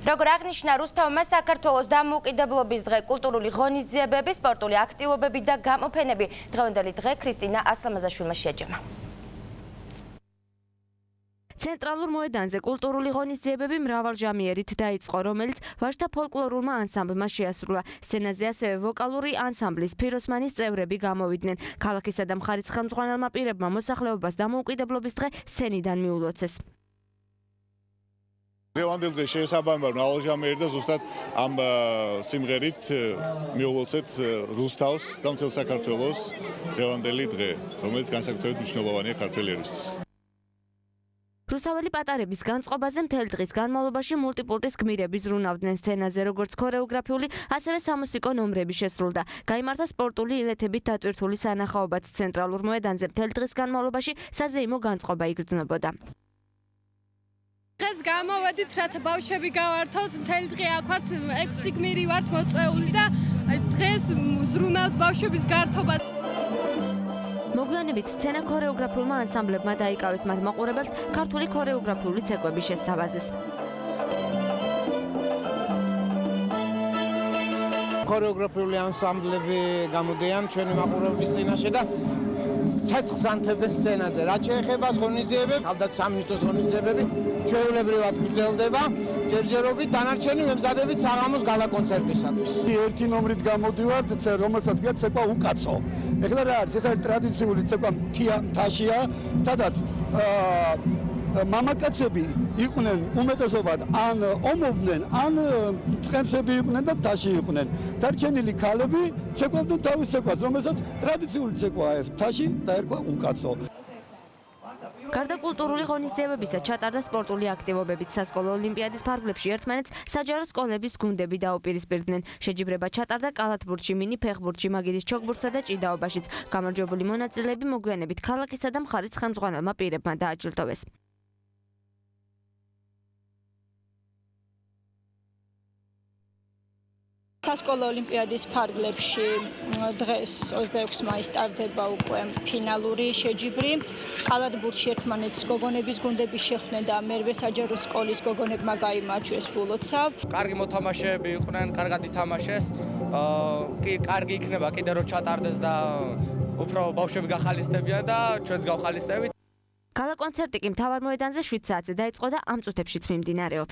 როგორ აღნიშნა რუსთავმა, საქართველოს დამოუკიდებლობის დღე, კულტურული ღონისძიებები, სპორტული აქტივობები და გამოფენები დღევანდელი დღე ქრისტინა ასლამაზაშვილმა შეაჯამა. ცენტრალურ მოედანზე კულტურული ღონისძიებები მრავალჟამიერით დაიწყო, რომელიც ვაჟთა ფოლკლორულმა ანსამბლმა შეასრულა. სცენაზე ასევე ვოკალური ანსამბლის ფიროსმანის წევრები გამოვიდნენ. ქალაქისა და მხარის ხელმძღვანელმა პირებმა მოსახლეობას დამოუკიდებლობის დღე სცენიდან მიულოცეს. დღევანდელ დღეს შეესაბამება მრავალჟამიერი და ზუსტად ამ სიმღერით მიულოცეთ რუსთავს და მთელ საქართველოს დღევანდელი დღე, რომელიც განსაკუთრებით მნიშვნელოვანია ქართველი ერისთვის. რუსთაველი პატარების განწყობაზე მთელი დღის განმავლობაში მულტიპულტის გმირები ზრუნავდნენ სცენაზე, როგორც ქორეოგრაფიული, ასევე სამუსიკო ნომრები შესრულდა. გაიმართა სპორტული ილეთებით დატვირთული სანახაობაც ცენტრალურ მოედანზე მთელი დღის განმავლობაში საზეიმო განწყობა იგრძნობოდა. დღეს გამოვედით, რათა ბავშვები გავართოთ, მთელი დღე აქ ვართ, 6 გმირი ვართ მოწვეული და დღეს ზრუნავთ ბავშვების გართობა. მოგვიანებით სცენა ქორეოგრაფიულმა ანსამბლებმა დაიკავეს მათ მაყურებელს ქართული ქორეოგრაფიული ცეკვების შესთავაზეს. ქორეოგრაფიული ანსამბლები გამოდიან ჩვენი მაყურებლების წინაშე და ცეცხლს ანთებენ სცენაზე. რაც შეეხება ღონისძიებებს, თავდაც სამინისტროს ღონისძიებები ჩვეულებრივად გრძელდება, ჯერჯერობით დანარჩენი ვემზადებით საღამოს გალა კონცერტისათვის. ერთი ნომრით გამოდივართ, რომელსაც გვიაქვს ცეკვა უკაცო. ეხლა რა არის? ეს არის ტრადიციული ცეკვა მთაშია, სადაც მამაკაცები იყვნენ უმეტესობად ან ომობდნენ, ან წყემსები იყვნენ და მთაში იყვნენ. დარჩენილი ქალები ცეკვავდნენ თავის ცეკვას, რომელსაც ტრადიციული ცეკვაა ეს მთაში დაერქვა უკაცო. გარდა კულტურული ღონისძიებებისა ჩატარდა სპორტული აქტივობებით. სასკოლო ოლიმპიადის ფარგლებში ერთმანეთს საჯარო სკოლების გუნდები დაუპირისპირდნენ. შეჯიბრება ჩატარდა კალათბურთში, მინი ფეხბურთში, მაგიდის ჩოგბურთსა და ჭიდაობაშიც. გამარჯვებული მონაწილეები მოგვიანებით ქალაქისა და მხარის ხელმძღვანელმა პირებმა დააჯილდოვეს. სასკოლო ოლიმპიადის ფარგლებში დღეს 26 მაისს სტარდება უკვე ფინალური შეჯიბრი. კალათბურთში ერთმანეთს გოგონების გუნდები შეხვდნენ და მერვე საჯარო სკოლის გოგონებმა გაიმარჯვეს ვულოცავ. კარგი მოთამაშეები იყვნენ, კარგად ითამაშეს. კარგი იქნება კიდე რომ ჩატარდეს და უფრო ბავშვები გახალისდებიან და ჩვენც გავხალისდებით. გალა კონცერტი კი მთავარ მოედანზე 7 საათზე დაიწყო და ამ წუთებშიც მიმდინარეობს.